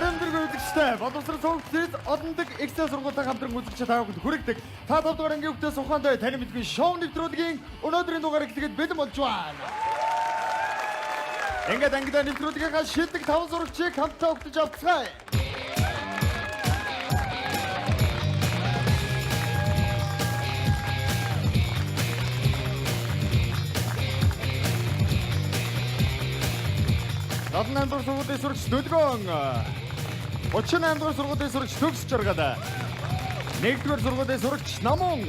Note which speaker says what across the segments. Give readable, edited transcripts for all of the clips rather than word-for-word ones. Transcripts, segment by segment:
Speaker 1: Баримтэрэг үзэгчтэй боловсрол цогцлол одондог эксtra сургуулийн хамтран үзэгч та бүхэнд хүргэдэг. Та 5 дугаар ангийн хүүхдээс ухаантай таны мэдгүй шоу нэвтрүүлгийн өнөөдрийн дугаар эхлэхэд бэлэн болж байна. Ингээд ангидаа нэвтрүүлгийнхаа шилдэг 5 зурагчийг хамтдаа өгтөж авцгаая. Надад дугаар сургуулийн сурагч Дөдгөн 38 дугаар сургуулийн сурагч Төгс Жаргал 1 дугаар сургуулийн сурагч Намун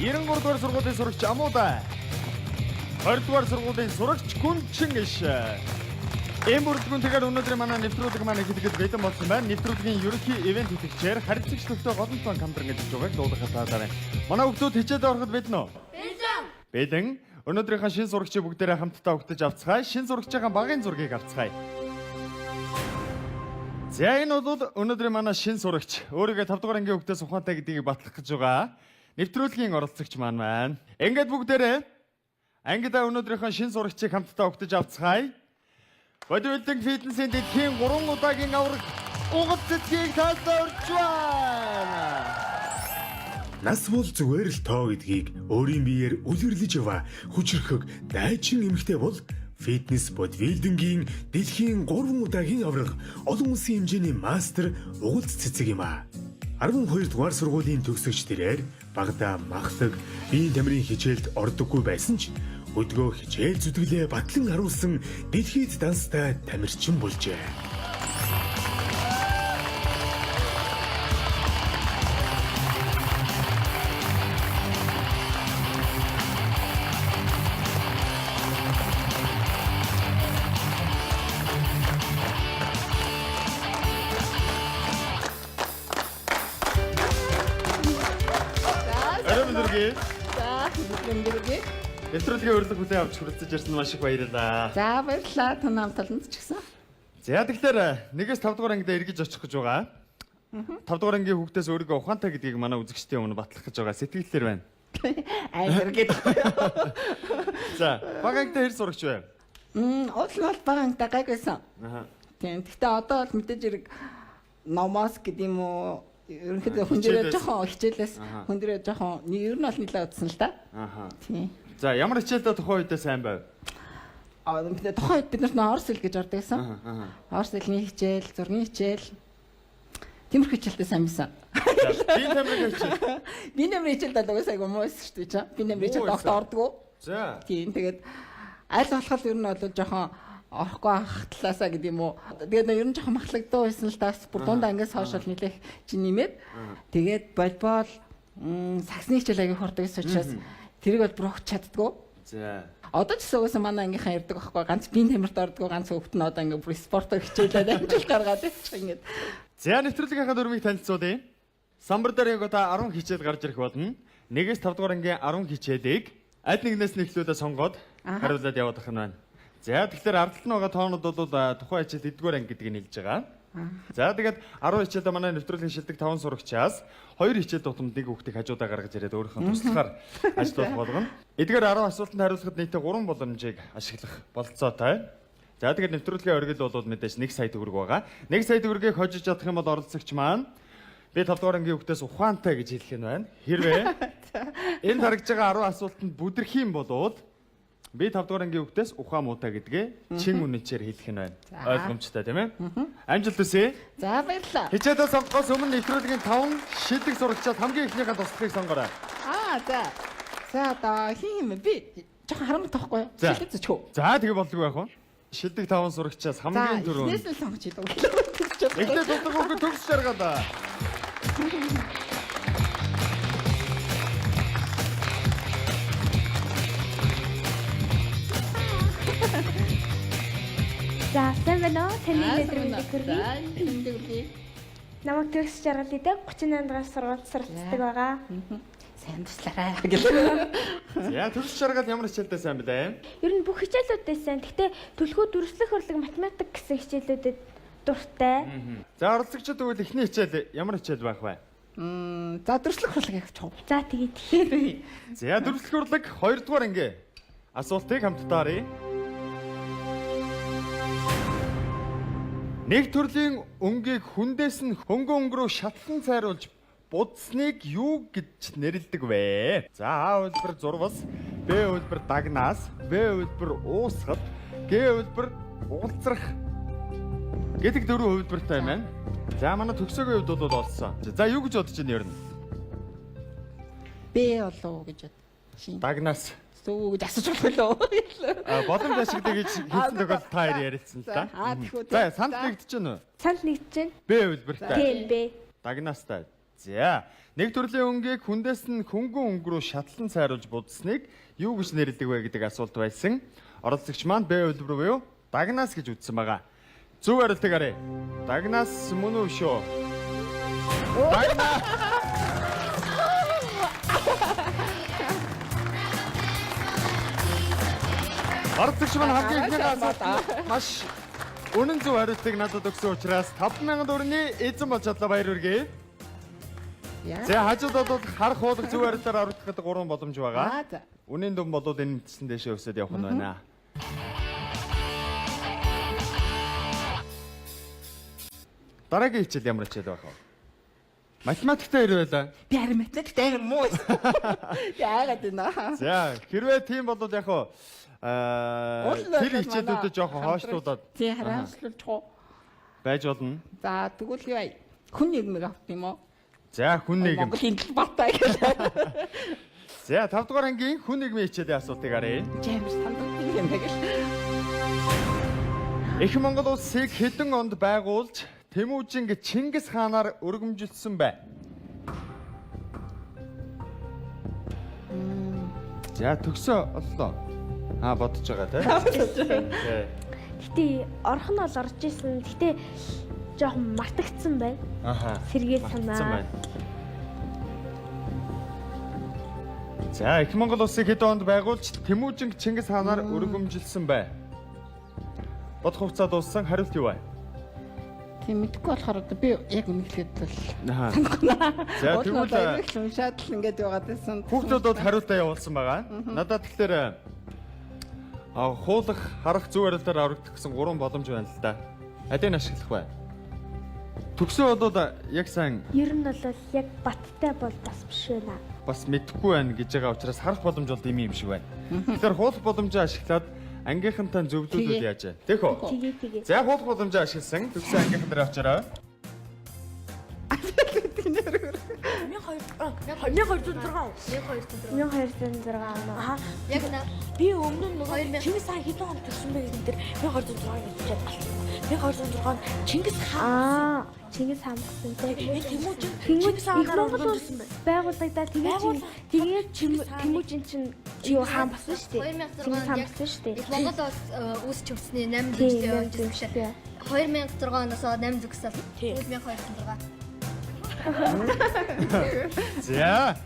Speaker 1: 93 дугаар сургуулийн сурагч Амуда 20 дугаар сургуулийн сурагч Гүнчин иш энэ бүрдгүн тэгэхээр өнөөдөр манай нэвтрүүлэг маань хэлэхэд бэлэн болсон байна. Нэвтрүүлгийн ерөнхий ивент хөтлөгчээр харилцагчлалтай голомт банк хамтран гэж байгааг дуудахад байна. Манай хүүхдүүд хичээлд ороход бэлэн үү? Бэлэн. Өнөөдрийнхээ шинэ сурагчийг бүгдээрээ хамтдаа өгтөж авцгаая. Шинэ сурагчийн багын зургийг авцгаая. За энэ бол өнөөдрийн манай шинэ сурагч. Өөрийгөө 5 дугаар ангийн хүүхдээс ухаантай гэдгийг батлах гэж байгаа. Нэвтрүүлгийн оролцогч маань байна. Ингээд бүгдээрээ ангидаа өнөөдрийнхээ шинэ сурагчийг хамтдаа өгтөж авцгаая. Бодибилдинг фитнесийн дэлхийн 3 удаагийн авраг угад цэцгийг таалдуулж байна.
Speaker 2: Нас бол зүгээр л тоо гэдгийг өөрийн биеэр үлгэрлэж яваа хүчрхэг дайчин эмэгтэй бол фитнес бодибилдингийн дэлхийн 3 удаагийн авраг олон улсын хэмжээний мастер угалт цэцэг юм а. 12 дугаар сургуулийн төгсөгчдэрээр багада махлаг биеийн тамирын хичээлд ордоггүй байсан ч өдгөө хичээл зүтгэлээ батлан харуулсан дэлхийд данстай тамирчин болжээ.
Speaker 1: За, өнөөдөр нэвтрүүлгийн урилга хүлээн авч хүрэлцэж ирсэн маш их баярлалаа.
Speaker 3: За баярлалаа тань хамтланд ч гэсэн.
Speaker 1: За тэгэхээр 1-5 дугаар ангид эргэж очих гэж байгаа. 5 дугаар ангийн хүүхдээс өөрийгөө ухаантай гэдгийг манай үзэгчдийн өмнө батлах гэж байгаа. Сэтгэлээр байна.
Speaker 3: Айдэр гэдэг.
Speaker 1: За, бага ангид хэр сурагч вэ?
Speaker 3: Уул бага ангидаа гайгүйсэн. Тийм. Гэхдээ одоо бол мэдээж хэрэг номос гэдэг юм уу? Ерөнхийдөө хүндэрээ жоохон хичээлээс хүндэрээ жоохон ер нь бол нэлээд удсан л да. Тийм.
Speaker 1: За, ямар хичээлдээ тухайн үедээ сайн байв?
Speaker 3: Тухайн үед бид нарт орс хэл гэж ордог байсан. Орс хэлний хичээл, зургийн хичээл. Тиймэрхүү хичээлдээ сайн байсан.
Speaker 1: Би тамирын хичээл.
Speaker 3: Би тамирын хичээлд бол угсаа айгу муу байсан шүү дээ. Би тамирын хичээлд огт ордгоо.
Speaker 1: За.
Speaker 3: Тийм. Тэгээд аль болох ер нь бол жоохон орохгүй хахтлаасаа гэдэг юм уу. Тэгээд ер нь жоохон махлагдсан байсан л да. Бүр дунд ангиас хойш бол нэлээх чи нэмээд тэгээд волейбол саксны хичээл аяг хордог гэсэн учраас тэрийг бол бүр огт чаддгүй.
Speaker 1: За.
Speaker 3: Одоо ч гэсэн манай ангийнхан ярддаг байхгүй. Ганц биеийн тамирт ордгоо, ганц хөвгт нь одоо ингээ бүр спортоор хичээлээд амжилт гаргаад ирчих ингээд.
Speaker 1: За, нэвтрүүлгийнхаа дөрмийг танилцуулъя. Самбар дээр яг одоо 10 хичээл гарч ирэх болно. 1-5 дугаар ангийн 10 хичээлийг аль нэгнээс нь эхлүүлээ сонгоод хариулаад явах нь байна. За, тэгэхээр ардталт нь байгаа тоонууд бол тухайн хичээл 1-р анги гэдгийг хэлж байгаа. За, тэгээд 10 хичээлдээ манай нэвтрүүлгийн шилдэг 5 сурагчаас 2 хичээл тутамд 1 хүүхдийг хажуудаа гаргаж ирээд өөрийнхөө туслахаар ажиллах болгоно. Эдгээр 10 асуултанд хариулахад нийтдээ 3 боломжийг ашиглах бололцоотой. За, тэгээд нэвтрүүлгийн оргил бол мэдээж 1 сая төгрөг байгаа. 1 сая төгрөгийг хожиж чадах юм бол оролцогч маань би 5 дугаар ангийн хүүхдээс ухаантай гэж хэлэх нь байна. Хэрвээ энд харагдж байгаа 10 асуултанд бүдэрх юм бол би 5 дугаар ангийн хүүхдээс ухаан муутай гэдгээ чин үнэнчээр хэлэх нь байна. Ойлгомжтой тийм ээ? Амжилт хүсье.
Speaker 3: За баярлалаа.
Speaker 1: Хичээлээ сонгохоос өмнө нэвтрүүлгийн 5 шилдэг сурагчаас хамгийн ихнийхээ туслахыг сонгоорой.
Speaker 3: За. За одоо хин юм би жоохон харамт тахгүй юу?
Speaker 1: Шилдэг
Speaker 3: зөвчөө.
Speaker 1: За тэгээ болдгоо яах вэ? Шилдэг 5 сурагчаас хамгийн түрүүнд.
Speaker 3: Эхнээс нь сонгож идэв.
Speaker 1: Эхлээд тулдаг хүүхэд Төгс Жаргал.
Speaker 4: За, сайн байна уу? Таны өдрийн хүргэе. Намайг Төгс Жаргал гэдэг 38 дугаар сургуульд суралцдаг байгаа.
Speaker 3: Сайн туслаарай гэх.
Speaker 1: За, Төгс Жаргал ямар хичээлдээ сайн бэ?
Speaker 4: Ер нь бүх хичээлүүдээ сайн. Гэхдээ төлхөө дүрслэх урлаг математик гэсэн хичээлүүдэд дуртай.
Speaker 1: За, оролцогчид тэгвэл эхний хичээл ямар хичээл байх вэ?
Speaker 3: За дүрслэх урлаг явууч.
Speaker 4: За, тэгээд.
Speaker 1: За, дүрслэх урлаг 2 дугаар анги. Асуултыг хамтдаа харъя. Нэг төрлийн өнгийг хүндээс нь хөнгөн өнгө рүү шатлан цайруулж будсныг юу гэж нэрлэдэг вэ? За А хэлбэр зурвас, Б хэлбэр дагнаас, В хэлбэр уусгал, Г хэлбэр уулзрах гэдэг дөрвөн хэлбэртэй юм байна. За манай төгсөөгийн хувьд бол олсон. За юу гэж бодож байна ер нь?
Speaker 3: Б болов гэж бод.
Speaker 1: Дагнаас.
Speaker 3: Сүү гэж асууж болох лөө.
Speaker 1: Боломж ашигтай гэж хэлсэн тохиолдолд та хоёр ярилцсан л да. За санал нэгдэж байна уу?
Speaker 4: Санал нэгдэж байна.
Speaker 1: Б хэлбэртэй.
Speaker 4: Тийм Б.
Speaker 1: Дагнаастай. За нэг төрлийн өнгийг хүндээс нь хөнгөн өнгө рүү шатлан цайруулж будсныг юу гэж нэрлэдэг вэ гэдэг асуулт байсан. Оролцогч маань Б хэлбэр буюу дагнаас гэж үзсэн байгаа. Зөв хариултыг арай. Дагнаас мөн үү шүү? Дагнаас. Оролцогч маань хамгийн ихний асуулт маш үнэн зөв хариултыг надад өгсөн учраас 5,000 төгрөгийн эзэн болж чадлаа, баяр хүргэе. За хажууд бол харах уулах зөв хариултаар оролцоход 3 боломж байгаа. Үнийн дүн бол энэ мэдсэн дэшээ өсөд явах нь байна. Дараагийн хичээл ямар хичээл байх вэ? Математиктэй хэрэг байлаа.
Speaker 3: Би харин математиктэй амар муу. Яагаад вэ?
Speaker 1: За хэрвээ тийм бол яг хоо тэр хичээлүүдэд жоохон хойшлуулад
Speaker 3: тий хариуцлуулж хоо
Speaker 1: байж болно.
Speaker 3: За тэгвэл юу вэ? Хүн нийгмийг авах юм уу?
Speaker 1: За хүн нийгэм.
Speaker 3: Монголын батаа гэж.
Speaker 1: За 5 дугаар ангийн хүн нийгмийн хичээлийн асуултыг харъя.
Speaker 3: Жамс санддаг юм яг л.
Speaker 1: Их Монгол улсыг хэдэн онд байгуулж Тэмүүжин Чингис хаанаар өргөмжилсөн бэ? За төгсөө оллоо. Бодож байгаа тийм.
Speaker 4: Гэтэ орох нь бол орж исэн. Гэтэ жоохон мартагдсан байна. Сэргээл санаа.
Speaker 1: За Их Монгол улсыг хэдэн онд байгуулж Тэмүүжин Чингис хаанаар өргөмжилсөн бэ? Бодох хугацаа дууссан. Хариулт юу вэ?
Speaker 3: Тийм мэдгүй болохоор би яг үнэхээр бол
Speaker 1: За тэгвэл
Speaker 3: уншаад л ингэж байгаад байсан.
Speaker 1: хүүхдүүд бол хариултаа явуулсан байгаа. Надад тэгэхээр хуулах, харах зүй барилдаар аврагдах гэсэн 3 боломж байна л да. Адыг нь ашиглах бай. Төгсөө бол яг сайн
Speaker 4: Ер нь бол яг баттай бол бас биш байна.
Speaker 1: бас мэдэхгүй байна гэж байгаа учраас харах боломж бол ийм юм шиг байна. Тэгэхээр хуулах боломжоо ашиглаад ангийнхантай зөвлөлүүд яаж вэ? Тээх үү?
Speaker 4: Тэгээ.
Speaker 1: За хуулах боломжоо ашигласан. Төгсөө ангийнхан дээр авчаарай.
Speaker 4: 1206 аа. Яг би өмнө нь нөгөө Чингис хаан хэдэн онд төрсөн бэ гэдэг дээр 1206 гэж бодчиход байна. 1206 Чингис хаан. Чингис хаан гэсэн тийм. Тэмүүжин Чингис хаанаар өргөмжилсөн байна. Байгуулагдаад тэгээд Тэмүүжин чинь юу хаан болсон шүү дээ. Чингис хаан болсон шүү дээ.
Speaker 5: Монгол үүсч өгсөний 8 жилдээ явж байсан шүү. 2006 оноос 8 зүгсэл 1206.
Speaker 1: За.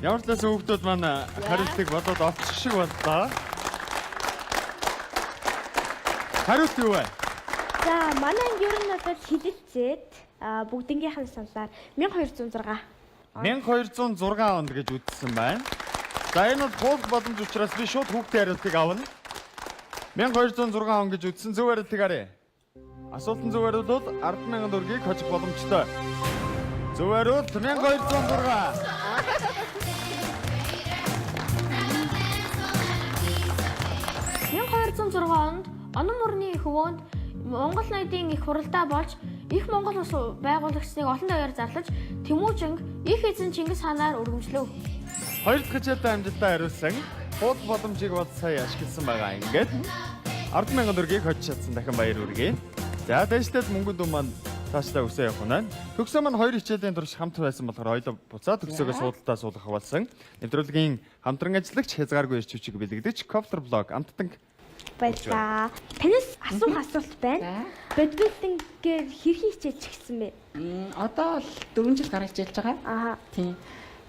Speaker 1: Ямар ч байсан хүүхдүүд маань хариултыг бодоод олчих шиг боллоо. Хариулт юу вэ?
Speaker 4: За манай ер нь бол хилэлцээд бүгднгийнх нь саналаар 1206.
Speaker 1: 1206 онд гэж үзсэн байна. За энэ бол хуулах боломж учраас би шууд хүүхдийн хариултыг авна. 1206 он гэж үзсэн зөв хариултыг харъя. Асуултын зөв хариулт бол 10,000 төгрөгийг хожих боломжтой. Зөв хариулт 1206.
Speaker 4: 1206 онд Онон мөрний хөвөөнд Монгол ноёдын их хуралдаа болж их Монгол улс байгуулагчныг олон даяар зарлаж Тэмүүжин их эзэн Чингис хаанаар өргөмжлөв.
Speaker 1: Хоёр дахь хичээлдээ амжилттай хариулсан. Хуулах боломжийг бол сая ашигласан байгаа. Ингээд 10,000 төгрөгийг хожиж чадсан дахин баяр хүргэе. За дэжлээд мөнгөнд дүн маань цаашдаа өсөө явах нь. Төгсөө маань хоёр хичээлийн турш хамт байсан болохоор хоёулаа буцаад төгсөөгөө суудалтаа суулгах болсон. Нэвтрүүлгийн хамтран ажиллагч Хязгааргүй ирч хүчиг бэлэгдэж Коптер блог амттан
Speaker 4: Баярлаа. Танаас асуух асуулт байна. Бодибилдингээр хэрхэн хичээлж эхэлсэн бэ?
Speaker 3: Одоо бол 4 жил гараад хичээлж байгаа.
Speaker 4: Аа.
Speaker 3: Тийм.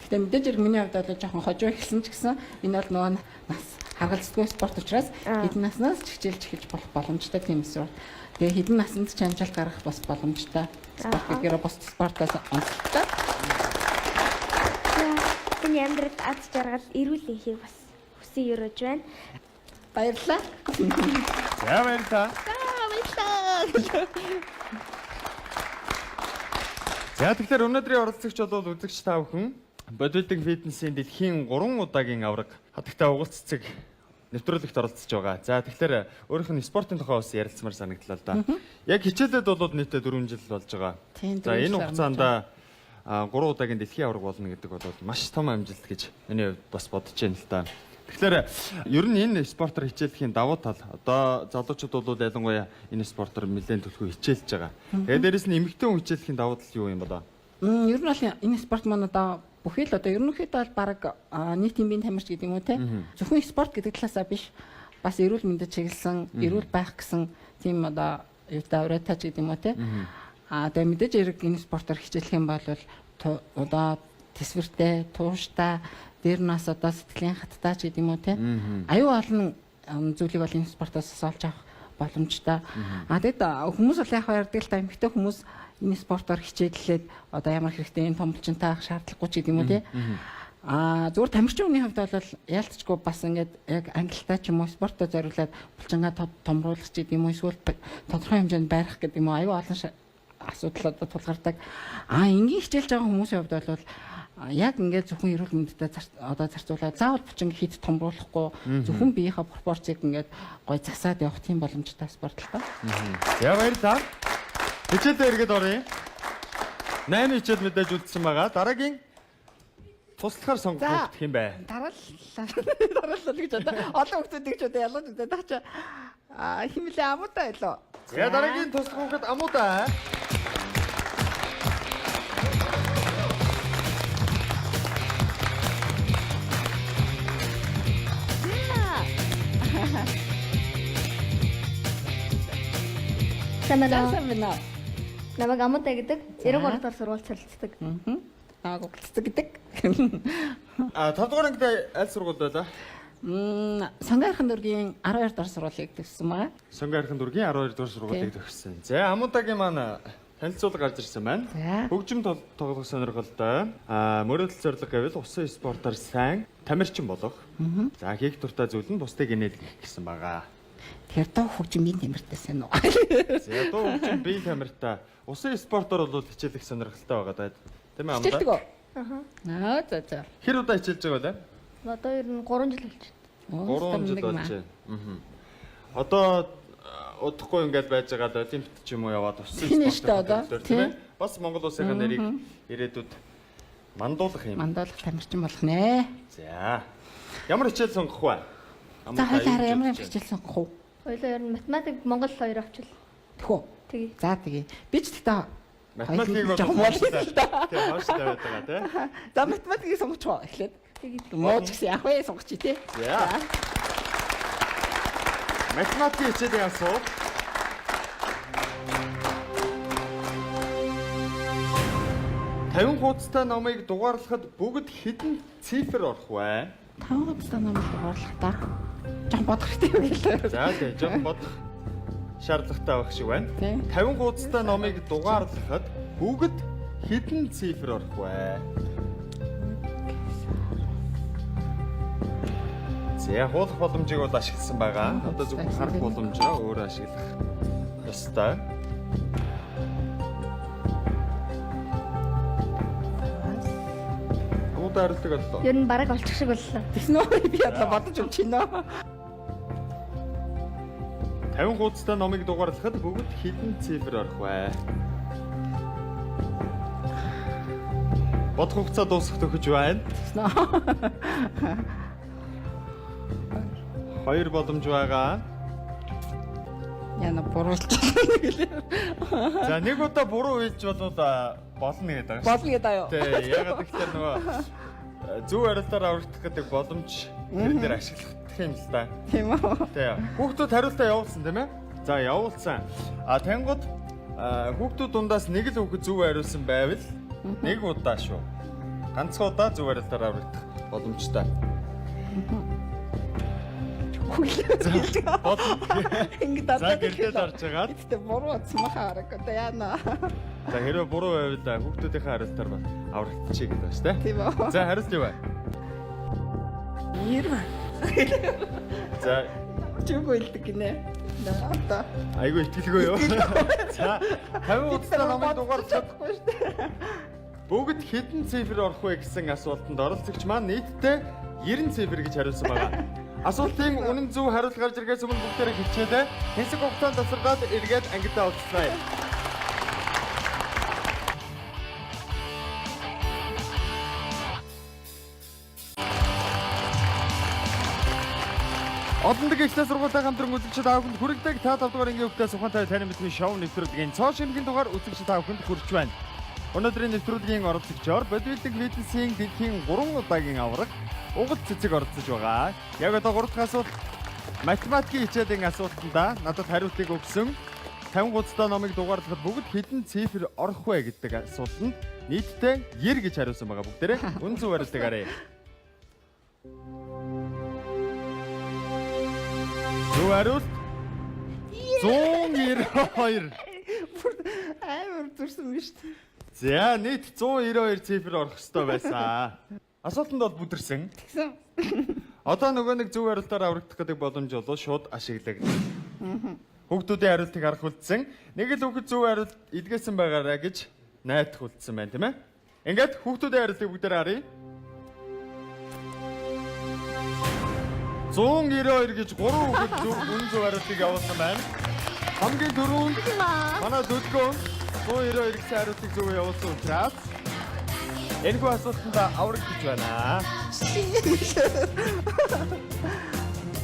Speaker 3: Гэтэ мэдээж хэрэг миний хувьд бол жоохон хожуу ихсэн ч гэсэн энэ бол нөгөө нас харгалздаг спорт учраас хэдэн наснаас ч хичээлж эхэлж болох боломжтой тийм эсвэл тэгээ хэдэн наснд ч амжилт гаргах бас боломжтой. Спорт гэхээр бус спортоос онцлогтой.
Speaker 4: Таны амьдралд аз жаргал эрүүл энхийг бас хүсэн өрөөж байна.
Speaker 3: Баярлалаа.
Speaker 1: За баярлалаа.
Speaker 3: Баярлалаа.
Speaker 1: За тэгэхээр өнөөдрийн оролцогч бол үзэгч та бүхэн бодибилдинг фитнесийн дэлхийн 3 удаагийн авраг хатагтай угалт цэцэг нэвтрүүлэгт оролцож байгаа. За тэгэхээр өөрийнх нь спортын тухай бас ярилцмаар санагдлаа л да. Яг хичээлээд бол нийтдээ 4 жил болж байгаа. За энэ хугацаанд 3 удаагийн дэлхийн авраг болно гэдэг бол маш том амжилт гэж миний хувьд бас бодож байна л да. Тэгэхээр ер нь энэ спортоор хичээллэхийн давуу тал одоо залуучууд бол ялангуяа энэ спортоор нэлээд төлхөө хичээлж байгаа. Тэгээд дээрэс нь эмэгтэй хүн хичээллэхийн давуу тал юу юм бэ?
Speaker 3: Ер нь бол энэ спорт маань одоо бүхий л одоо ерөнхийдөө бол баг нийтийн биеийн тамирч гэдэг юм уу те. Зөвхөн спорт гэдэг талаасаа биш бас эрүүл мэндэд чиглэсэн, эрүүл байх гэсэн тийм одоо юутай урайтаж гэдэг юм уу те. Тэгээ мэдээж хэрэг энэ спортоор хичээлэх юм бол одоо тэсвэртэй, тууштай, дээр нас одоо сэтгэлийн хаттай ч гэдэг юм уу те. Аюу олон зүйлийг бол энэ спортоос олж авах боломжтой. Тэгэд хүмүүс бол яг ярьдаг л та эмэгтэй хүмүүс энэ спортоор хичээллээд одоо ямар хэрэгтэй энэ томлчинтай авах шаардлагагүй ч гэдэг юм уу те. Зүгээр тамирчин хүний хувьд бол яалтчгүй бас ингээд яг ангилтай ч юм уу спортоо зориулаад булчингаа томруулах ч гэдэг юм уу эсвэл тодорхой хэмжээнд байрах гэдэг юм уу аюу олон асуудал одоо тулгардаг. Энгийн хичээлж байгаа хүмүүсийн хувьд бол яг ингээд зөвхөн эрүүл мэндэд одоо зарцуулаад заавал булчин хит томруулахгүй зөвхөн биеийнхээ пропорцийг ингээд гой засаад явах тийм боломжтой спорт л та.
Speaker 1: За баярлалаа. Хичээлдээ эргээд оръё. 8 хичээл мэдээж үлдсэн байгаа. Дараагийн туслахаар сонгох гэх юм бэ?
Speaker 3: Дараалал гэж одоо олон хүмүүсийг ч одоо ялгаж үзээд таач химлээ амуутай байлоо.
Speaker 1: За дараагийн туслах хүүхэд амуутай.
Speaker 5: Самана. Намайг амуутай гэдэг 93 дахь сургууль солилцдог.
Speaker 3: Гуглцдаг гэдэг.
Speaker 1: 5 дугаар ангид аль сургууль байлаа?
Speaker 3: Сонгойрхон дүүргийн 12 дахь сургуулийг төгссөн байна.
Speaker 1: Сонгойрхон дүүргийн 12 дугаар сургуулийг төгссөн. За амуутагийн маань танилцуулга гарч ирсэн байна. Хөгжим тоглох сонирхолтой. Мөрөөдөл зорилго гэвэл усан спортоор сайн тамирчин болох. За хийх дуртай зүйл нь бусдыг инээлгэх гэсэн байгаа.
Speaker 3: Тэгэхээр дуу хөгжмийн тамиртайсэн уу?
Speaker 1: За дуу хөгжим биеийн тамиртай. Усан спортоор бол хичээлэх сонирхолтой байгаа даа. Тийм ээ амдаа.
Speaker 3: Хичээлдэг үү? За.
Speaker 1: Хэр удаа хичээлж байгаа вэ?
Speaker 5: Одоо ер нь 3 жил болж байна.
Speaker 1: 3 жил болж байна. Одоо удахгүй ингээд байж байгаа олимпиад ч юм уу яваад усан спортоор тийм ээ. Бас Монгол улсын нэрийг ирээдүйд мандуулах юм.
Speaker 3: Мандуулах тамирчин болох нэ.
Speaker 1: За. Ямар хичээл сонгох вэ?
Speaker 3: За хойлоо ямар хичээл сонгох вэ?
Speaker 5: Хоёлоо ер нь математик Монгол 2 авчил.
Speaker 3: Тэхүү.
Speaker 5: Тэгээ.
Speaker 3: За тэгээ. Би ч гэхдээ
Speaker 1: математикийг бол хооштой. Тэгээ хооштой байдаг тий.
Speaker 3: За математикийг сонгочихоо эхлээд. Тэгээ. Муу ч гэсэн яг вэ сонгочих тий.
Speaker 1: За. Математикийн хичээлийн асуу. Тавин хуудастай номыг дугаарлахад бүгд хэдэн цифр орох вэ?
Speaker 3: 5 хуудастай номыг дугаарлахдаа жоо бодох хэрэгтэй юм гэлээ.
Speaker 1: За тийм жоо бодох шаардлагатай байх шиг байна. 50 хуудастай номыг дугаарлахад бүгд хэдэн цифр орох вэ? За хуулах боломжийг бол ашигласан байгаа. Одоо зөвхөн харах боломжоо өөрөө ашиглах ёстой. Амуудаа хариулдаг боллоо.
Speaker 5: Ер нь бараг олчих шиг боллоо.
Speaker 3: Тэснэ би одоо бодож өгчинөө.
Speaker 1: 50 хуудастай номыг дугаарлахад бүгд хэдэн цифр орох вэ? Бодох хугацаа дуусах төгөж байна. Хоёр боломж байгаа.
Speaker 3: Яна буруулж.
Speaker 1: За нэг удаа буруу хэлж болно гэдэг.
Speaker 3: Болно гэдэг аюу.
Speaker 1: Тий, ягаад гэвэл нөгөө зөв хариултаар аврагдах гэдэг боломж тэр дээр ашиглах юм л да.
Speaker 3: Тийм үү?
Speaker 1: Тий. Хүүхдүүд хариултаа явуулсан тийм ээ? За явуулсан. Тэнгууд хүүхдүүд дундаас нэг л хүүхэд зөв хариулсан байвал нэг удаа шүү. Ганцхан удаа зөв хариултаар аврагдах боломжтой.
Speaker 3: Ингээд
Speaker 1: За гэрдээ дарж байгаа.
Speaker 3: Гэтэ буруу утсмахаа хараг одоо яана.
Speaker 1: За хэрвээ буруу байвал хүүхдүүдийнхээ хариултаар бол аврагдчихъя гэдэг байна шүү дээ.
Speaker 3: Тийм үү?
Speaker 1: За хариулт юу вэ?
Speaker 3: 90.
Speaker 1: За
Speaker 3: Чүг үйлдэг гинэ. Одоо
Speaker 1: Айгу итгэлгүй юу? За 50 удаа намайг дугаарч
Speaker 3: чадахгүй шүү дээ.
Speaker 1: бүгд хэдэн цифр орох вэ гэсэн асуултанд оролцогч маань нийтдээ 90 цифр гэж хариулсан байна. Асуултын үнэн зөв хариулт гарч иргээс өмнө бүгдээрээ хичээлээ. Хэсэг хугацаанд тасаргаад эргээд ангидаа уулзцгаая. Олон дэг ихтэй сургуулийн хамтран үзэгчид та бүхэнд хүрэгдэг та 5 дугаар ангийн хүүхдээс ухаантай тань мэдхийн шоу нэвтрүүлгийн цоо шинэхэн дугаар үзэгчид та бүхэнд хүрч байна. Өнөөдрийн нэвтрүүлгийн оролцогчоор бодибилдинг фитнесийн дэлхийн 3 удаагийн авраг Угал Цэцэг оролцож байгаа. Яг одоо 3 дахь асуулт математикийн хичээлийн асуултанда надад хариултыг өгсөн 50 гуцтай номыг дугаарлахад бүгд хэдэн цифр орох вэ гэдэг асуултанд нийтдээ 90 гэж хариулсан байгаа бүгдээрээ. Үн зөв хариултыг арай. Зөв хариулт 192.
Speaker 3: Амар зүрсэн биз дээ.
Speaker 1: За нийт 192 цифр орох ёстой байсан. Асуултанд бол бүдэрсэн.
Speaker 3: Тэгсэн.
Speaker 1: Одоо нөгөө нэг зөв хариултаар аврагдах гэдэг боломж болоо шууд ашиглагдана. Хүүхдүүдийн хариултыг харах үлдсэн. Нэг л хүүхэд зөв хариулт илгээсэн байгаараа гэж найдах үлдсэн байна, тийм ээ? Ингээд хүүхдүүдийн хариултыг бүгдээр харъя. 192 гэж 3 хүүхэд үн зөв хариултыг явуулсан байна. Хамгийн дөрөнд манай Дүлгөө 192 гэсэн хариултыг зөв явуулсан учраас энэхүү асуултанд аврагдаж байна.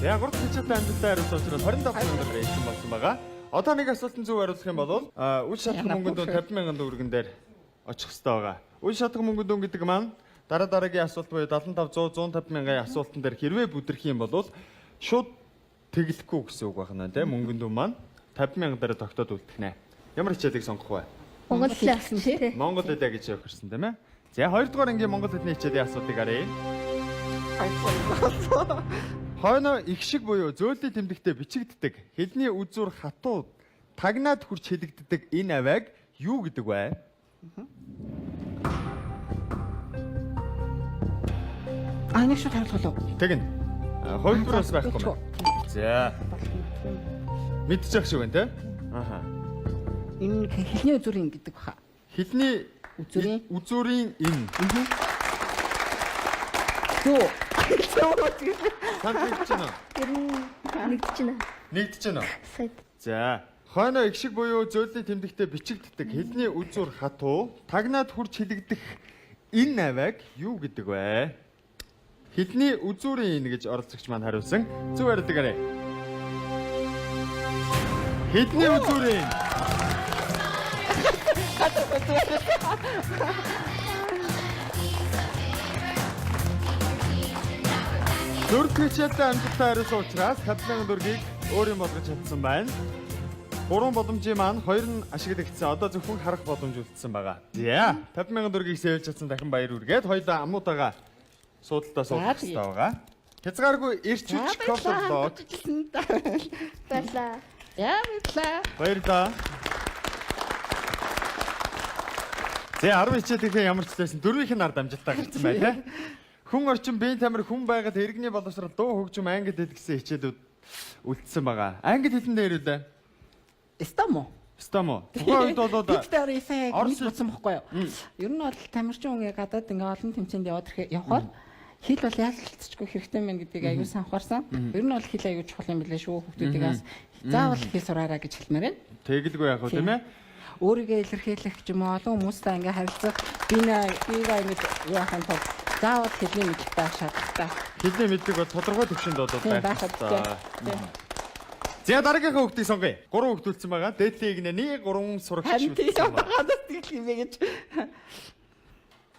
Speaker 1: Яг гурав хичээтэй амжилттай хариулсан учраас 25,000 төгрөг ирсэн болсон байгаа. Одоо нэг асуултанд зөв хариулах юм бол үл шатах мөнгөнд 50,000 төгрөгөн дээр очих хэрэгтэй байгаа. Үл шатах мөнгөнд гэдэг маань дараагийн асуулт буюу 75 100 150,000-ийн асуултан дээр хэрвээ бүдэрх юм бол шууд тэглэхгүй гэсэн үг байна тийм мөнгөнд маань 50,000 дээр тогтоод үлдэх нэ. Ямар хичээлийг сонгох вэ?
Speaker 5: Монгол хэлээ авсан тий.
Speaker 1: Монгол хэлээ гэж явуулсан тийм ээ. За 2 дугаар ангийн монгол хэлний хичээлийн асуултыг харъя. Хойно их шиг буюу зөөллийн тэмдэгтээ бичигддэг хэлний үзүүр хатуу тагнаад хурц хэлэгддэг энэ авиаг юу гэдэг вэ?
Speaker 3: Нэг шууд хариулах уу?
Speaker 1: Тэгнь. Хувилбар бас байхгүй юм. За. Мэдчих шиг байна те? Аха.
Speaker 3: Энэ хэлний үзүүрийн гэдэг баха.
Speaker 1: Хэлний үзүүрийн энэ.
Speaker 3: Зөө.
Speaker 1: Танд нэгдэж байна уу?
Speaker 5: Тэр нэгдэж байна.
Speaker 1: Нэгдэж байна уу?
Speaker 5: Сайд.
Speaker 1: За. Хойно их шиг буюу зөөллийн тэмдэгтээ бичигддэг хэлний үзүүр хатуу тагнаад хурц хэлэгдэх энэ авиаг юу гэдэг вэ? Хэлний үзүүрийн энэ гэж оролцогч маань хариулсан. Зөв хариултыг арай. Хэлний үзүүрийн. Дөрөв хичээлтэй амжилттай хариулсан учраас 50,000 төгрөгийг өөр юм болгож чадсан байна. 3 боломжийн маань 2 нь ашиглагдсан. Одоо зөвхөн харах боломж үлдсэн байгаа. За 50,000 төгрөгийг сэлж чадсан дахин баяр үргээд хоёулаа аммуудаагаа суудалтаа суулгах хэрэгтэй байгаа. Хязгааргүй эрчүүлж кофеблог.
Speaker 5: Баярлаа.
Speaker 3: Яа мэдлээ.
Speaker 1: Баярлалаа. За 10 хичээлийнхээ ямар ч байсан дөрвийнх нь ард амжилттай гарсан байна тий. Хүн орчин биеийн тамир хүн байгаад иргэний боловсрол дуу хөгжим ангид хэл гэсэн хичээлүүд үлдсэн байгаа. Ангид хэлэн дээр үлээ.
Speaker 3: Стамо.
Speaker 1: Стамо. Тухайн үед бол
Speaker 3: Питер Исааг нэг бодсон бохгүй юу? Ер нь бол тамирчин хүн гадаад ингээ олон тэмцээнд явахаар хэл бол яалтчгүй хэрэгтэй мэн гэдгийг аягүй санахаарсан. Ер нь бол хэл аягүй чухал юм билээ шүү хүүхдүүдээс заавал хэл сураараа гэж хэлмээр байна.
Speaker 1: Тэгэлгүй яах вэ тийм ээ?
Speaker 3: Өөрийгөө илэрхийлэх ч юм уу олон хүмүүстэй ингээ харилцах биегаа ингээ яахан тул заавал хэлний мэддэг шаардлагатай.
Speaker 1: Хэлний мэддэг бол тодорхой төвшөнд бодоод байх хэрэгтэй. За дараагийнхаа хүүхдийг сонгоё. 3 хүүхд үлдсэн байгаа. Дээдлийн игнэний 3 сурагч үлдсэн байна.
Speaker 3: Хадас тэгэл юм бэ гэж.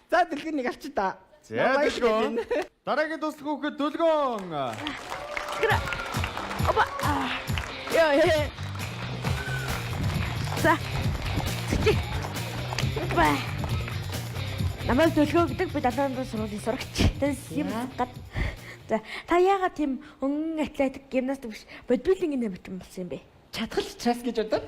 Speaker 3: За дэлгэр нэг авчи та.
Speaker 1: За Дүлгөөн. Дараагийн туслах хүүхэд Дүлгөөн.
Speaker 4: Опа. Яа. За. Ба. Намайг Дүлгөөн гэдэг би 7 дугаар сургуулийн сурагч. Тэс юм гад. За та яагаад тийм өнгөн атлетик гимнастик биш бодибилдингийн нэмэгдэн болсон юм бэ?
Speaker 3: Чадхал учраас гэж бодоод.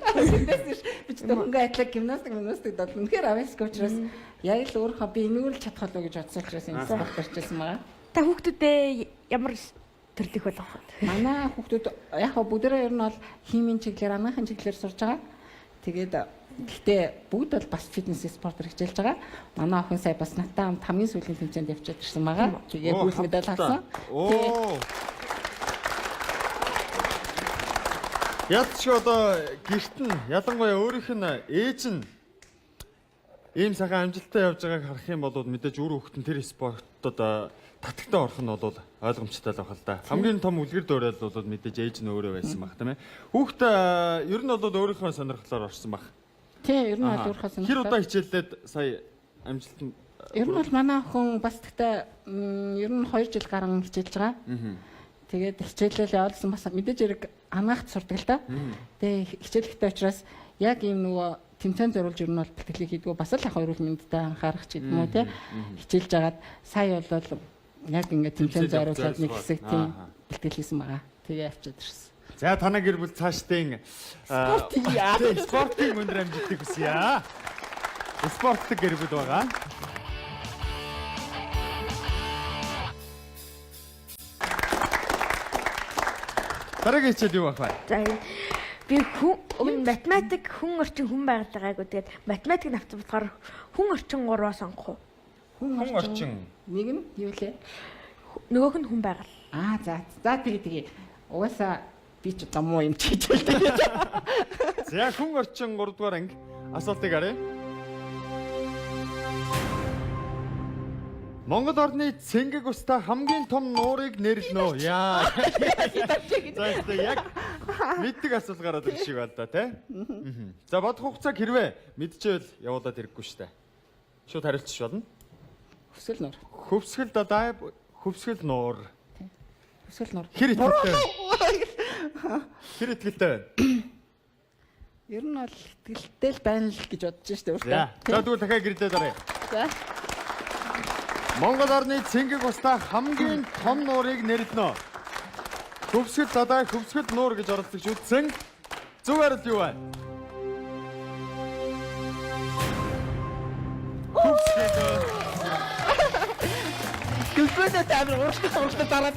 Speaker 3: Би ч өнгө атлет гимнастик бол үнэхээр авьяасгүй учраас яг л өөрөө би энэгээр л чадхал уу гэж бодсон учраас энэ болох гарчсан байгаа.
Speaker 4: Та хүүхдүүдээ ямар төрлөх болгох.
Speaker 3: Манай хүүхдүүд яг хөө бүгдээрээ ер нь бол химийн чиглэлээр анагаахын чиглэлээр сурж байгаа. Тэгээд гэхдээ бүгд бол бас фитнес спортоор хичээлж байгаа. Манай охин сая бас надтай хамт хамгийн сүүлийн тэмцээнд явчихад ирсэн байгаа. Тэгээд гол медаль авсан.
Speaker 1: Оо. Ядч одоо гэрт нь ялангуяа өөрийнх нь ээж нь ийм сайхан амжилттай явж байгааг харах юм бол мэдээж өөр хүүхэд нь тэр спортод татагтаа орох нь бол ойлгомжтой л байх л да. Хамгийн том үлгэр дуурайл бол мэдээж ээж нь өөрөө байсан баг тийм ээ. Хүүхэд ер нь бол өөрийнхөө сонирхлоор орсон баг.
Speaker 3: Тий, ер нь бол өөрийнхөө сонирхлоор.
Speaker 1: Хэр удаа хичээллээд сая амжилт нь
Speaker 3: ер нь бол манай охин бас тэгтээ ер нь 2 жил гарan хичээлж байгаа. Тэгээд хичээлэл явуулсан бас мэдээж хэрэг анаагт сурдаг л да. Тэгээд хичээлэхтэй учраас яг ийм нөгөө тэмцээн зориулж ер нь бол бэлтгэлийг хийдгүү бас л ах хоёр мэдтэй анхаарах ч юм уу те. Хичээлж агаад сая бол яг ингээд тэмцээн зориулаад нэг хэсэг тийм бэлтгэл хийсэн байгаа. Тэгээ авчиад ирсэн.
Speaker 1: За танаа гэр бүл цаашдын спортын өндөр амжилтыг хүсье. Спортын гэр бүл байгаа. Дараагийн хичээл юу байх вэ?
Speaker 4: За би математик хүн орчин хүн байгаалагайг тэгээд математик навцсан болохоор хүн орчин 3-аас сонгох уу?
Speaker 1: Хүн орчин.
Speaker 3: Нэг нь юу лээ?
Speaker 4: Нөгөөх нь хүн байгаал.
Speaker 3: За тэгээ. Угаасаа би ч одоо муу юм чийжэлтэй.
Speaker 1: За хүн орчин 3 дугаар анги асуултыг харъя. Монгол орны цэнгэг устаа хамгийн том нуурыг нэрлэнэ. Яа. За яг мэддэг асуулт гараад ирэх шиг байна да тий. За бодох хугацааг хэрвээ мэдчихвэл явуулаад хэрэггүй штэ. Шууд хариулчих болно.
Speaker 3: Хүсэл нуур.
Speaker 1: Хөвсгөл дадай хөвсгөл нуур.
Speaker 3: Хүсэл нуур.
Speaker 1: Хэр итгэлтэй. Хэр итгэлтэй байна.
Speaker 3: Ер нь бол итгэлтэй л байна л гэж бодож штэ өөртөө.
Speaker 1: За тэгвэл дахиад гэрлээ дараа.
Speaker 3: За.
Speaker 1: Монгол орны цэнгэг устаа хамгийн том нуурыг нэрлэнэ. Хөвсгөл дадай хөвсгөл нуур гэж оролцож үзсэн. Зөв хариулт юу вэ? Хөвсгөл.
Speaker 3: Гүлбэнэ тавир ууштай дараад.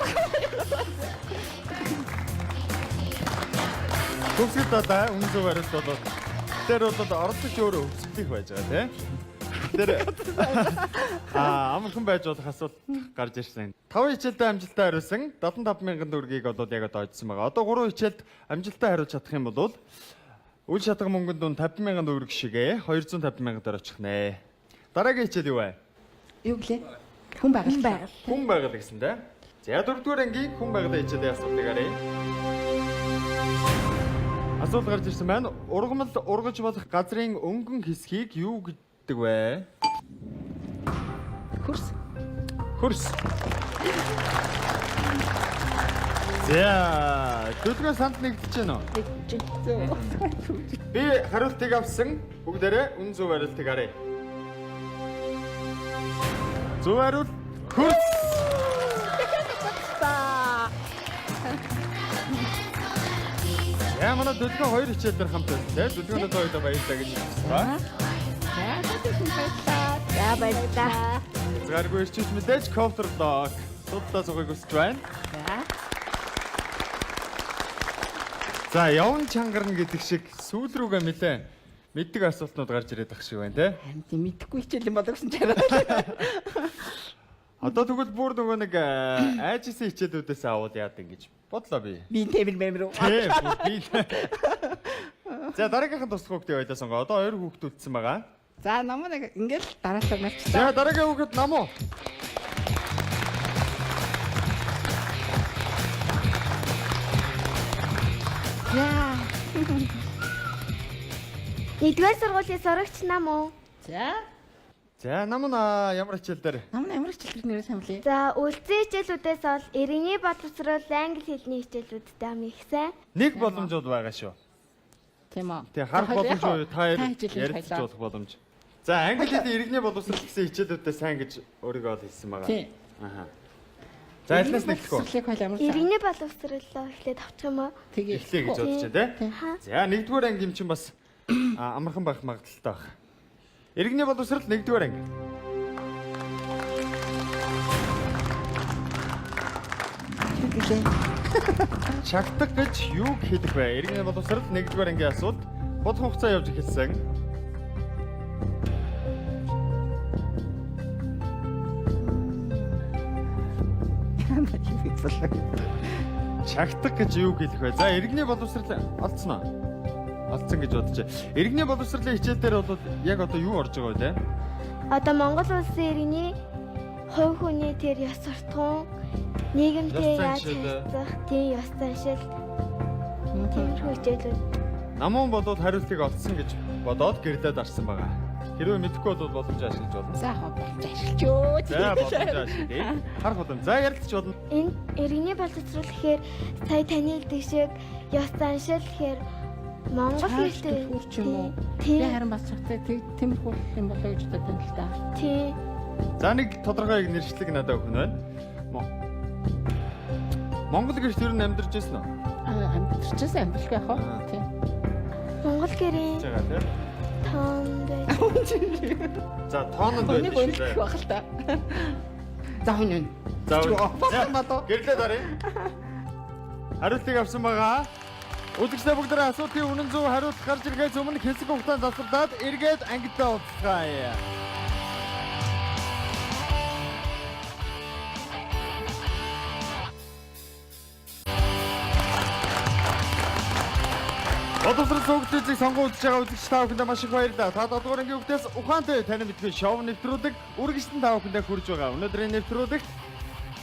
Speaker 1: Хөвсгөл дадай зөв хариулт болоо. Тэр бол оролцож өөрөө хөвсгөлих байж байгаа тийм. Тэр амархан байж болох асуулт гарч ирсэн. 5 хичээлдээ амжилттай хариулсан 75,000 төгрөгийг бол яг одоо очсон байгаа. Одоо 3 хичээлд амжилттай хариулж чадах юм бол үйл шатга мөнгөнд дунд 50,000 төгрөг шигээ 250,000 төгрөг очих нэ. Дараагийн хичээл юу вэ?
Speaker 3: Юу гэлээ? Хүн байгаль.
Speaker 1: Хүн байгаль гэсэн дээ. За 4-р ангийн хүн байгалийн хичээлийн асуултыг харъя. Асуулт гарч ирсэн байна. Ургамал ургаж болох газрын өнгөн хэсгийг юу гэдэг вэ? Хөрс. За, дөрөвдүгээр санд нэгдэж байна уу? Би хариултыг авсан. Бүгдээрээ үн зөв хариултыг харъя. Зөв хариулт хөрс. Яа манай дөлгөө 2 хичээлээр хамт байсан тийм. Дөлгөөнөд хоёулаа баярлалаа гэж хэлсэн.
Speaker 4: За баярлалаа.
Speaker 1: Згаргүй ирчиж мэдээж кофтер блок. Судалдаа зугыг өсч байна. За явн чангарна гэдэг шиг сүүл рүүгээ нэлээ мэддэг асуултнууд гарч ирээд ах шиг байна те.
Speaker 3: Тийм мэдэхгүй хичээл юм боловсон ч арай.
Speaker 1: Одоо тэгвэл бүр нөгөө нэг айжсэн хичээлүүдээс аваад яад ингэж бодлоо би.
Speaker 3: Би тэмэр мэмэр.
Speaker 1: За дараагийнхын тусах хүүхдээ байлаа сонгоо. Одоо 2 хүүхд үлдсэн байгаа.
Speaker 3: За намаа нэг ингээл дараалал навчсан.
Speaker 1: За дараагийн хүүхэд намуу.
Speaker 4: Яа. Нэгдүгээр сургуулийн сурагч нам уу?
Speaker 1: За намна ямар хичээл дээр?
Speaker 3: Намаа ямар хичээл нэрээ самлаа.
Speaker 4: За үлцэн хичээлүүдээс бол иргэний боловсрол англи хэлний хичээлүүдтэй ам ихсэн.
Speaker 1: Нэг боломж бол байгаа шүү.
Speaker 3: Тийм үү.
Speaker 1: Тэг харах боломж уу? Та ярилцж болох боломж. За англи хэлний иргэний боловсрол гэсэн хичээлүүдээ сайн гэж өөрийгөө ол хэлсэн байгаа.
Speaker 3: Тийм.
Speaker 1: Аха. За алнаас нэг хэлэх үү?
Speaker 4: Иргэний боловсролоо эхлээд авчих юм уу?
Speaker 3: Тэгээ
Speaker 1: эхлэе гэж бодож байна те. За нэгдүгээр анги юм чинь бас амархан байх магадaltaй баг. Иргэний боловсрол нэгдүгээр анги.
Speaker 3: Гэлээ.
Speaker 1: Чагтаг гэж юу хэлэх вэ? Иргэний боловсрол 1-р ангийн асуулт. Бодлого хугацаа явж эхэлсэн. Чагтаг гэж юу хэлэх вэ? За иргэний боловсрол олцсон уу? Олцсон гэж бодож байна. Иргэний боловсролын хичээл дээр бол яг одоо юу орж байгаа вэ те?
Speaker 4: Одоо Монгол улсын иргэний хувь хүний тэр ёс суртахуун нийгэмтэй
Speaker 1: Ёс
Speaker 4: яаж
Speaker 1: заншил.
Speaker 4: харьцах тийм ёс заншил тиймэрхүү хичээлүүд.
Speaker 1: Намуун бодвол хариултыг олцсон гэж бодоод гэрлээд арсан байгаа. Хэрвээ мэдэхгүй бол боломж ашиглаж болно.
Speaker 3: За болж ашиглачөө.
Speaker 1: За боломж ашиглая. Харах болон. За ярилцж болно.
Speaker 4: Энэ иргэний боловсрол гэхээр сая таны хэлдэг шиг ёс заншил гэхээр Монгол хэлтэй
Speaker 3: хурч юм уу? Би
Speaker 4: Тийм.
Speaker 3: харин бас цагтаа тиймэрхүү юм болоо гэж бодсон л да.
Speaker 4: Тийм.
Speaker 1: За нэг тодорхой нэршлиг надад өгнө байна. Монгол гэж тэр нь амьдарч ирсэн үү?
Speaker 3: Амьдчээс амьдлгүй яах вэ? Тийм.
Speaker 4: Монгол гэрийн
Speaker 1: Жага тийм.
Speaker 4: тоонд байж
Speaker 1: За тоонд
Speaker 3: Хүнийг
Speaker 1: байдаг
Speaker 3: өндлөх
Speaker 1: шүү дээ.
Speaker 3: байх л та. За хүн.
Speaker 1: За
Speaker 3: надад.
Speaker 1: гэрлээд арай. Хариултыг авсан байгаа. Үзэгчдээ бүгдээ асуултын үнэн зөв хариулт гарч ирэхээс өмнө хэсэг хугацаанд засварлаад эргээд ангидаа уулзгаая. Боловсрол цогцлыг сонгон үзэж байгаа үзэгч та бүхэндээ маш их баярлалаа. Та 7 дугаар ангийн хүүхдээс ухаантай тань мэдгүй шоу нэвтрүүлэг үргэлжлэн та бүхэндээ хүрж байгаа. Өнөөдрийн нэвтрүүлэгт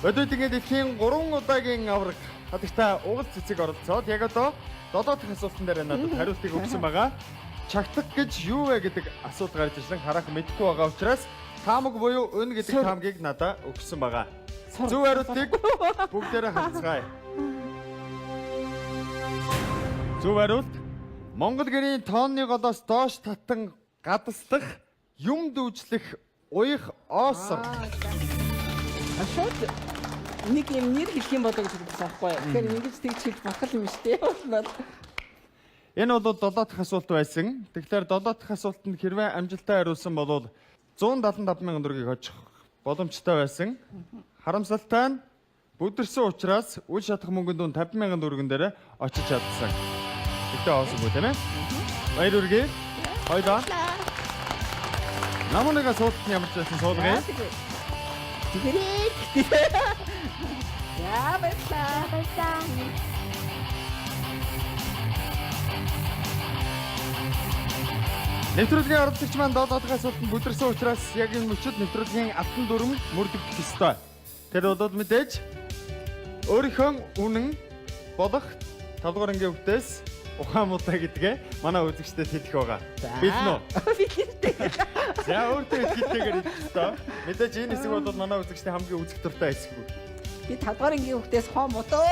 Speaker 1: Бодитгийн дэлхийн 3 удаагийн авраг хадагтай угал цэцэг оролцоод яг одоо 7 дахь асуултан дээр надад хариултыг өгсөн байгаа. Чагтаг гэж юу вэ гэдэг асуулт гарч ирсэн харах мэдэхгүй байгаа учраас таамаг буюу өн гэдэг таамгийг надад өгсөн байгаа. Зөв хариултыг бүгдээрээ харцгаая. Зөв хариулт Монгол гэрийн тооны голоос доош татан гадаслах юм дүүжлэх уях оосор.
Speaker 3: Ашууд нэг юм нэр хэлэх юм болоо гэж бодсон байхгүй юу? Тэгэхээр ингэж тэгж хэлж болох юм шүү дээ. Бол
Speaker 1: Энэ бол 7 дахь асуулт байсан. Тэгэхээр 7 дахь асуултанд хэрвээ амжилттай хариулсан бол 175 мянган төгрөгийг очих боломжтой байсан. Харамсалтай нь бүдэрсэн учраас үл шатах мөнгөнд дунд 50 мянган төгрөгөн дээр очиж чадсан. Гэтэ оосгүй тийм ээ. Баяр үргээ. Хоёлаа. Намунага суултны ямар ч байсан суулгая.
Speaker 3: тэгэрээ. Яа баярлаа.
Speaker 1: Нэвтрүүлгийн оролцогч маань 7 дахь асуултанд бүдэрсэн учраас яг энэ мөчид нэвтрүүлгийн алтан дүрм мөрдөгдөх ёстой. Тэр бол мэдээж өөрийнхөө үнэн болох 5 дугаар ангийн хүүхдээс ухаан муудаа гэдгээ манай үзэгчдэд хэлэх байгаа. Билнэ үү? За өөртөө хэлхийгээр хэлэх ёстой. Мэдээж энэ хэсэг бол манай үзэгчдийн хамгийн үзэг дуртай хэсэг.
Speaker 3: Би 5 дугаар ангийн хүүхдээс хоо модоо.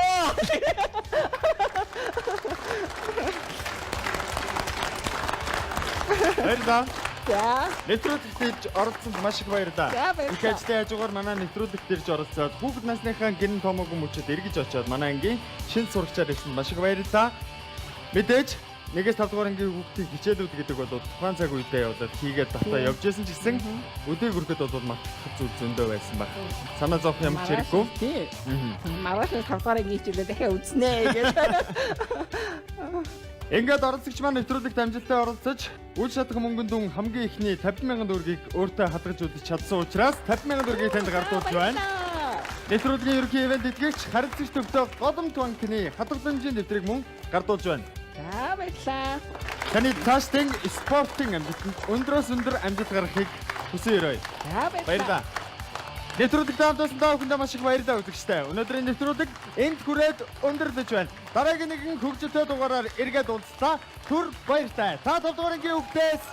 Speaker 1: Баярлалаа.
Speaker 3: За.
Speaker 1: Нэвтрүүлэгт оролцсонд маш их баярлалаа.
Speaker 3: За, баярлалаа.
Speaker 1: Их ажлын хажуугаар манай нэвтрүүлэгт ирж оролцоод хүүхэд насныхаа гэрн томоогүй мөчөд эргэж очоод манай ангийн шинэ сурагчаар ирсэнд маш их баярлалаа. Мэдээж 1-5 дугаар ангийн хүүхдийн хичээлүүд гэдэг бол тухайн цаг үедээ явуулаад хийгээд батаа явж байсан ч гэсэн өдөө хүрхэд бол мартах зүйл зөндөө байсан баг. Санаа зовх юм ч хэрэггүй.
Speaker 3: Тийм. Маргааш 5 дугаар ангийн хичээлээ дахиад үзнэ гэж.
Speaker 1: Ингээд оролцогч маань нэвтрүүлэгт амжилттай оролцож, үл шатах мөнгөнд дүн хамгийн ихний 50 мянган төгрөгийг өөртөө хадгаж үзэж чадсан учраас 50 мянган төгрөгийг танд гардуулж байна. Нэвтрүүлгийн ерөнхий ивент эдгэгч харилцагч төвдөө Голомт банкны хадгаламжийн дэвтрийг мөн гардуулж байна.
Speaker 3: За баярлаа.
Speaker 1: Таны цаашдын спортын амжилтанд өндрөөс өндөр амжилт гаргахыг хүсье.
Speaker 3: За
Speaker 1: Баярлалаа. Нэвтрүүлэгт хамтдаа та бүхэндээ маш их баярлалаа үзэгчтэй. Өнөөдрийн нэвтрүүлэг энд хүрээд өндөрлөж байна. Дараагийн нэгэн хөгжилтэй дугаараар эргээд уулзлаа. Түр баяртай. Та 7 дугаар ангийн хүүхдээс